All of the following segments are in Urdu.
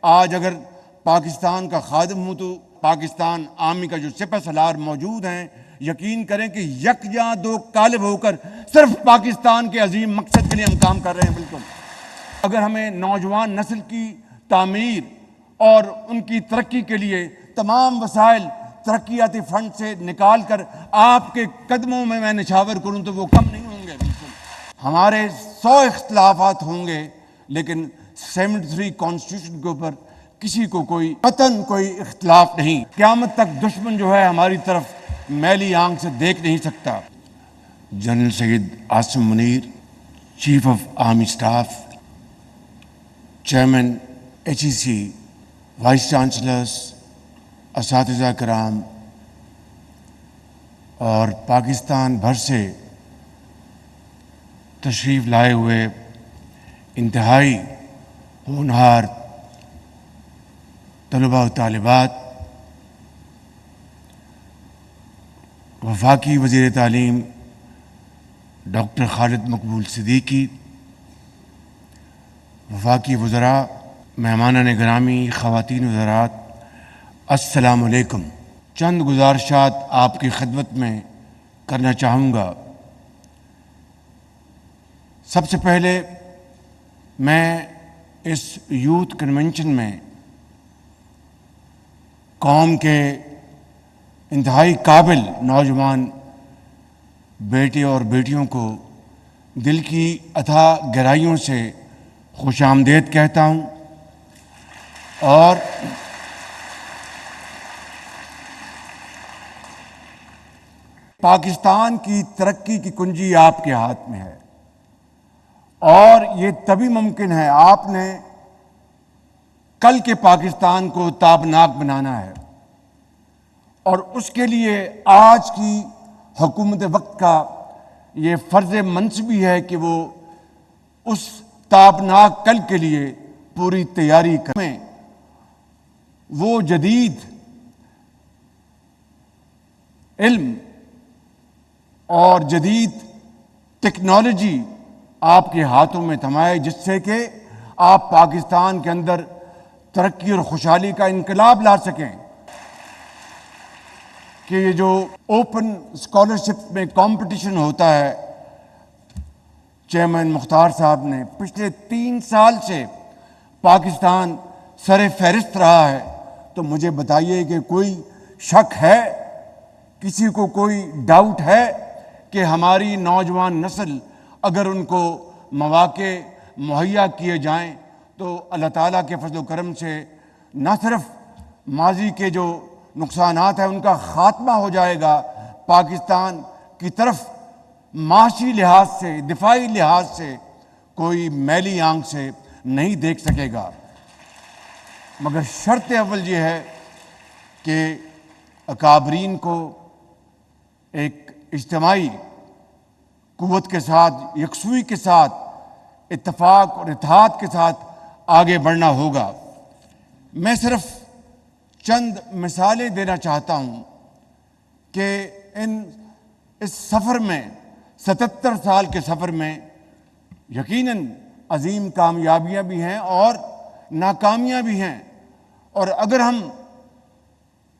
آج اگر پاکستان کا خادم ہوں تو پاکستان آرمی کا جو سپہ سالار موجود ہیں، یقین کریں کہ یکجا دو قالب ہو کر صرف پاکستان کے عظیم مقصد کے لیے ہم کام کر رہے ہیں۔ بالکل اگر ہمیں نوجوان نسل کی تعمیر اور ان کی ترقی کے لیے تمام وسائل ترقیاتی فنڈ سے نکال کر آپ کے قدموں میں نچھاور کروں تو وہ کم نہیں ہوں گے۔ بالکل ہمارے 100 اختلافات ہوں گے، لیکن 73 کانسٹیٹیوشن کے اوپر کسی کو کوئی قطعاً کوئی اختلاف نہیں۔ قیامت تک دشمن جو ہے ہماری طرف میلی آنکھ سے دیکھ نہیں سکتا۔ General Syed Asim Munir, chief of army staff, chairman HEC، vice chancellors, اساتذہ کرام اور پاکستان بھر سے تشریف لائے ہوئے انتہائی ہونہار طلباء و طالبات، وفاقی وزیر تعلیم ڈاکٹر خالد مقبول صدیقی، وفاقی وزراء، مہمانان گرامی، خواتین و حضرات، السلام علیکم۔ چند گزارشات آپ کی خدمت میں کرنا چاہوں گا۔ سب سے پہلے میں اس یوتھ کنونشن میں قوم کے انتہائی قابل نوجوان بیٹے اور بیٹیوں کو دل کی اتھا گہرائیوں سے خوش آمدید کہتا ہوں، اور پاکستان کی ترقی کی کنجی آپ کے ہاتھ میں ہے، اور یہ تبھی ممکن ہے، آپ نے کل کے پاکستان کو تابناک بنانا ہے، اور اس کے لیے آج کی حکومت وقت کا یہ فرض منصبی ہے کہ وہ اس تابناک کل کے لیے پوری تیاری کریں۔ وہ جدید علم اور جدید ٹیکنالوجی آپ کے ہاتھوں میں تھمائے، جس سے کہ آپ پاکستان کے اندر ترقی اور خوشحالی کا انقلاب لا سکیں۔ کہ یہ جو اوپن اسکالرشپ میں کمپٹیشن ہوتا ہے، چیئرمین مختار صاحب نے پچھلے 3 سال سے پاکستان سر فہرست رہا ہے، تو مجھے بتائیے کہ کوئی شک ہے، کسی کو کوئی ڈاؤٹ ہے کہ ہماری نوجوان نسل اگر ان کو مواقع مہیا کیے جائیں تو اللہ تعالیٰ کے فضل و کرم سے نہ صرف ماضی کے جو نقصانات ہیں ان کا خاتمہ ہو جائے گا، پاکستان کی طرف معاشی لحاظ سے، دفاعی لحاظ سے کوئی میلی آنکھ سے نہیں دیکھ سکے گا۔ مگر شرط اول یہ ہے کہ اکابرین کو ایک اجتماعی قوت کے ساتھ، یکسوئی کے ساتھ، اتفاق اور اتحاد کے ساتھ آگے بڑھنا ہوگا۔ میں صرف چند مثالیں دینا چاہتا ہوں کہ اس سفر میں، 77 سال کے سفر میں یقیناً عظیم کامیابیاں بھی ہیں اور ناکامیاں بھی ہیں، اور اگر ہم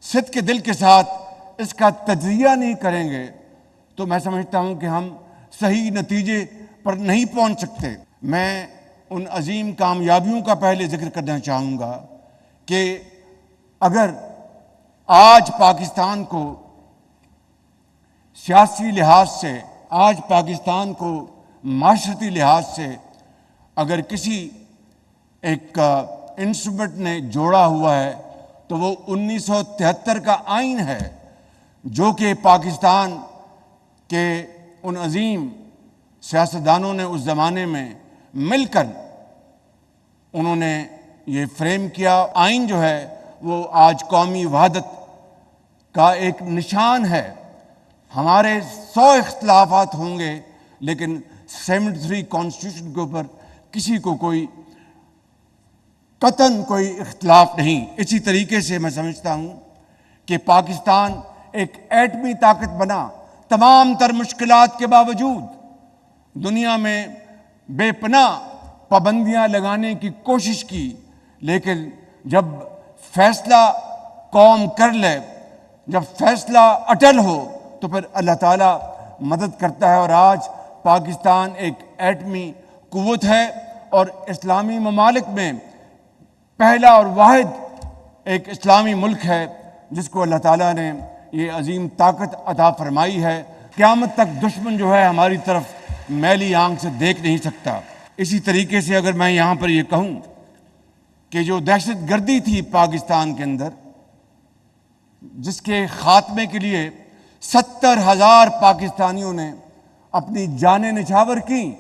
صدق کے دل کے ساتھ اس کا تجزیہ نہیں کریں گے تو میں سمجھتا ہوں کہ ہم صحیح نتیجے پر نہیں پہنچ سکتے۔ میں ان عظیم کامیابیوں کا پہلے ذکر کرنا چاہوں گا کہ اگر آج پاکستان کو سیاسی لحاظ سے، آج پاکستان کو معاشرتی لحاظ سے اگر کسی ایک انسٹرومنٹ نے جوڑا ہوا ہے تو وہ 1973 کا آئین ہے، جو کہ پاکستان کے ان عظیم سیاستدانوں نے اس زمانے میں مل کر انہوں نے یہ فریم کیا۔ آئین جو ہے وہ آج قومی وحدت کا ایک نشان ہے۔ ہمارے 100 اختلافات ہوں گے، لیکن 73 کانسٹیٹیوشن کے اوپر کسی کو کوئی قطعاً کوئی اختلاف نہیں۔ اسی طریقے سے میں سمجھتا ہوں کہ پاکستان ایک ایٹمی طاقت بنا، تمام تر مشکلات کے باوجود دنیا میں بے پناہ پابندیاں لگانے کی کوشش کی، لیکن جب فیصلہ قوم کر لے، جب فیصلہ اٹل ہو تو پھر اللہ تعالیٰ مدد کرتا ہے۔ اور آج پاکستان ایک ایٹمی قوت ہے اور اسلامی ممالک میں پہلا اور واحد ایک اسلامی ملک ہے جس کو اللہ تعالیٰ نے یہ عظیم طاقت عطا فرمائی ہے۔ قیامت تک دشمن جو ہے ہماری طرف میلی آنکھ سے دیکھ نہیں سکتا۔ اسی طریقے سے اگر میں یہاں پر یہ کہوں کہ جو دہشت گردی تھی پاکستان کے اندر، جس کے خاتمے کے لیے 70,000 پاکستانیوں نے اپنی جانیں نچھاور کیں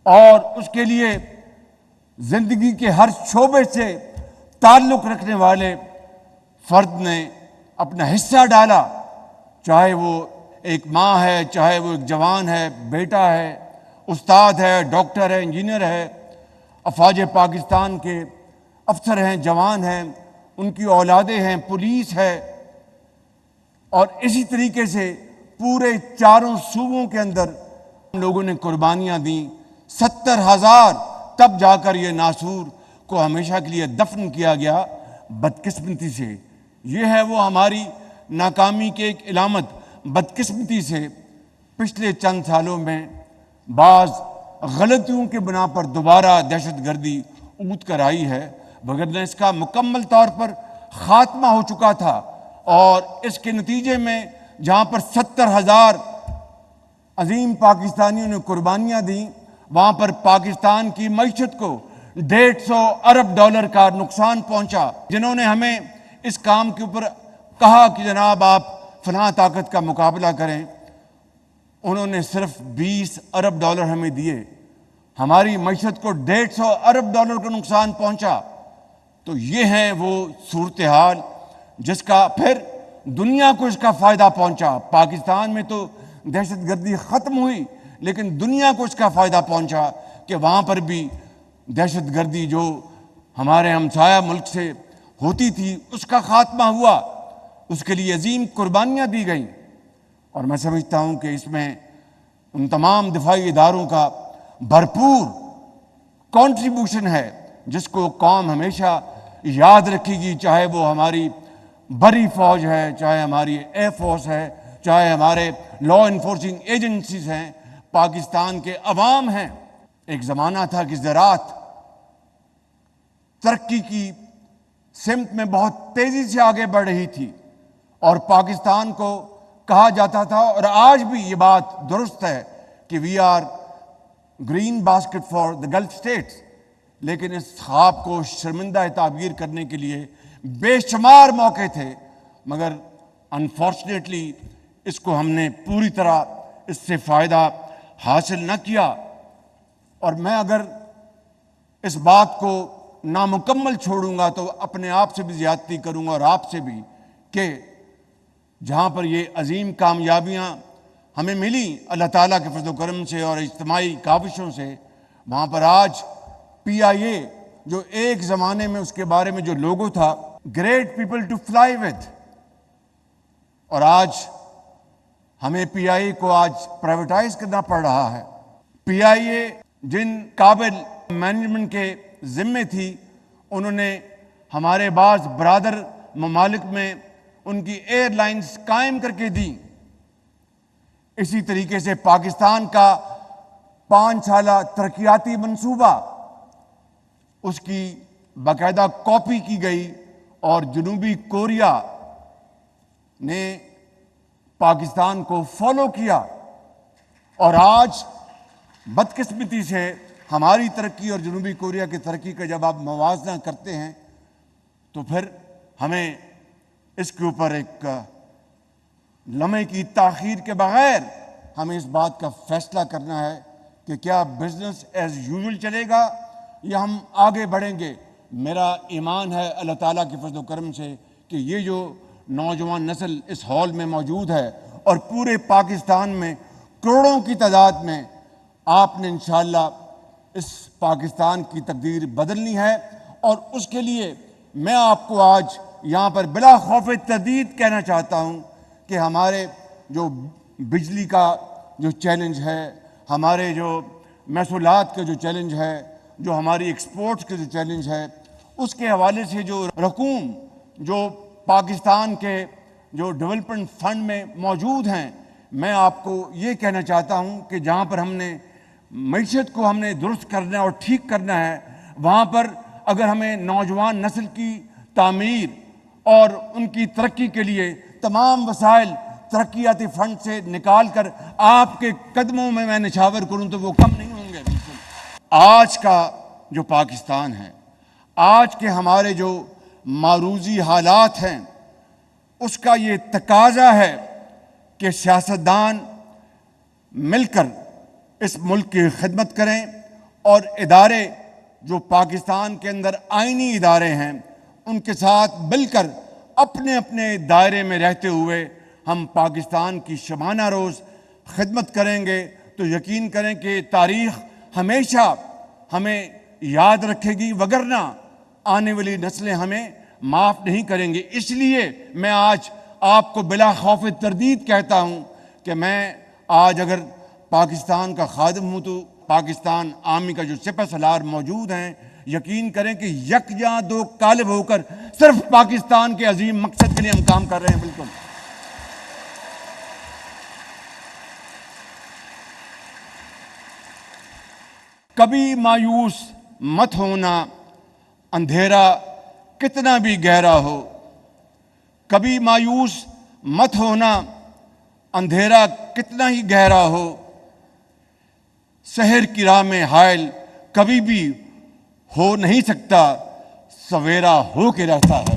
اور اس کے لیے زندگی کے ہر شعبے سے تعلق رکھنے والے فرد نے اپنا حصہ ڈالا، چاہے وہ ایک ماں ہے، چاہے وہ ایک جوان ہے، بیٹا ہے، استاد ہے، ڈاکٹر ہے، انجینئر ہے، افواج پاکستان کے افسر ہیں، جوان ہیں، ان کی اولادیں ہیں، پولیس ہے، اور اسی طریقے سے پورے چاروں صوبوں کے اندر لوگوں نے قربانیاں دیں۔ 70,000 تب جا کر یہ ناسور کو ہمیشہ کے لیے دفن کیا گیا بدقسمتی سے۔ یہ ہے وہ ہماری ناکامی کی ایک علامت۔ بدقسمتی سے پچھلے چند سالوں میں بعض غلطیوں کے بنا پر دوبارہ دہشت گردی اونت کر آئی ہے، وگرنہ اس کا مکمل طور پر خاتمہ ہو چکا تھا۔ اور اس کے نتیجے میں جہاں پر 70,000 عظیم پاکستانیوں نے قربانیاں دیں، وہاں پر پاکستان کی معیشت کو $150 ارب کا نقصان پہنچا۔ جنہوں نے ہمیں اس کام کے اوپر کہا کہ جناب آپ فلاں طاقت کا مقابلہ کریں، انہوں نے صرف $20 ارب ہمیں دیے، ہماری معیشت کو $150 ارب کا نقصان پہنچا۔ تو یہ ہے وہ صورتحال جس کا پھر دنیا کو اس کا فائدہ پہنچا۔ پاکستان میں تو دہشت گردی ختم ہوئی، لیکن دنیا کو اس کا فائدہ پہنچا کہ وہاں پر بھی دہشت گردی جو ہمارے ہمسایہ ملک سے ہوتی تھی اس کا خاتمہ ہوا، اس کے لیے عظیم قربانیاں دی گئیں۔ اور میں سمجھتا ہوں کہ اس میں ان تمام دفاعی اداروں کا بھرپور کنٹریبیوشن ہے جس کو قوم ہمیشہ یاد رکھے گی، چاہے وہ ہماری بری فوج ہے، چاہے ہماری ایئر فورس ہے، چاہے ہمارے لا انفورسنگ ایجنسیز ہیں، پاکستان کے عوام ہیں۔ ایک زمانہ تھا کہ زراعت ترقی کی سمت میں بہت تیزی سے آگے بڑھ رہی تھی اور پاکستان کو کہا جاتا تھا، اور آج بھی یہ بات درست ہے کہ we are green basket for the Gulf States, لیکن اس خواب کو شرمندہ تعبیر کرنے کے لیے بے شمار موقع تھے، مگر انفارچونیٹلی اس کو ہم نے پوری طرح اس سے فائدہ حاصل نہ کیا۔ اور میں اگر اس بات کو نامکمل چھوڑوں گا تو اپنے آپ سے بھی زیادتی کروں گا اور آپ سے بھی، کہ جہاں پر یہ عظیم کامیابیاں ہمیں ملی اللہ تعالیٰ کے فضل و کرم سے اور اجتماعی کاوشوں سے، وہاں پر آج پی آئی اے جو ایک زمانے میں اس کے بارے میں جو لوگو تھا great people to fly with, اور آج ہمیں پی آئی اے کو آج پرائیویٹائز کرنا پڑ رہا ہے۔ پی آئی اے جن قابل مینجمنٹ کے ذمے تھی، انہوں نے ہمارے بعض برادر ممالک میں ان کی ایئر لائنز قائم کر کے دیں۔ اسی طریقے سے پاکستان کا 5 سالہ ترقیاتی منصوبہ، اس کی باقاعدہ کاپی کی گئی اور جنوبی کوریا نے پاکستان کو فالو کیا، اور آج بدقسمتی سے ہماری ترقی اور جنوبی کوریا کی ترقی کا جب آپ موازنہ کرتے ہیں تو پھر ہمیں اس کے اوپر ایک لمحے کی تاخیر کے بغیر ہمیں اس بات کا فیصلہ کرنا ہے کہ کیا بزنس ایز یوزول چلے گا یا ہم آگے بڑھیں گے۔ میرا ایمان ہے اللہ تعالیٰ کے فضل و کرم سے کہ یہ جو نوجوان نسل اس ہال میں موجود ہے اور پورے پاکستان میں کروڑوں کی تعداد میں، آپ نے انشاءاللہ اس پاکستان کی تقدیر بدلنی ہے، اور اس کے لیے میں آپ کو آج یہاں پر بلا خوف تردید کہنا چاہتا ہوں کہ ہمارے جو بجلی کا جو چیلنج ہے، ہمارے جو محصولات کا جو چیلنج ہے، جو ہماری ایکسپورٹس کا جو چیلنج ہے، اس کے حوالے سے جو رقوم جو پاکستان کے جو ڈیولپمنٹ فنڈ میں موجود ہیں، میں آپ کو یہ کہنا چاہتا ہوں کہ جہاں پر ہم نے معیشت کو ہم نے درست کرنا اور ٹھیک کرنا ہے، وہاں پر اگر ہمیں نوجوان نسل کی تعمیر اور ان کی ترقی کے لیے تمام وسائل ترقیاتی فنڈ سے نکال کر آپ کے قدموں میں نچھاور کروں تو وہ کم نہیں ہوں گے۔ آج کا جو پاکستان ہے، آج کے ہمارے جو معروضی حالات ہیں، اس کا یہ تقاضا ہے کہ سیاستدان مل کر اس ملک کی خدمت کریں، اور ادارے جو پاکستان کے اندر آئینی ادارے ہیں ان کے ساتھ مل کر اپنے اپنے دائرے میں رہتے ہوئے ہم پاکستان کی شبانہ روز خدمت کریں گے تو یقین کریں کہ تاریخ ہمیشہ ہمیں یاد رکھے گی، وگرنہ آنے والی نسلیں ہمیں معاف نہیں کریں گے۔ اس لیے میں آج آپ کو بلا خوف تردید کہتا ہوں کہ میں آج اگر پاکستان کا خادم ہوں تو پاکستان آرمی کا جو سپہ سالار موجود ہیں، یقین کریں کہ یکجاں دو قالب ہو کر صرف پاکستان کے عظیم مقصد کے لیے ہم کام کر رہے ہیں۔ بالکل کبھی مایوس مت ہونا، اندھیرا کتنا بھی گہرا ہو۔ کبھی مایوس مت ہونا، اندھیرا کتنا ہی گہرا ہو۔ سحر کی راہ میں حائل کبھی بھی ہو نہیں سکتا، سویرا ہو کے رہتا ہے۔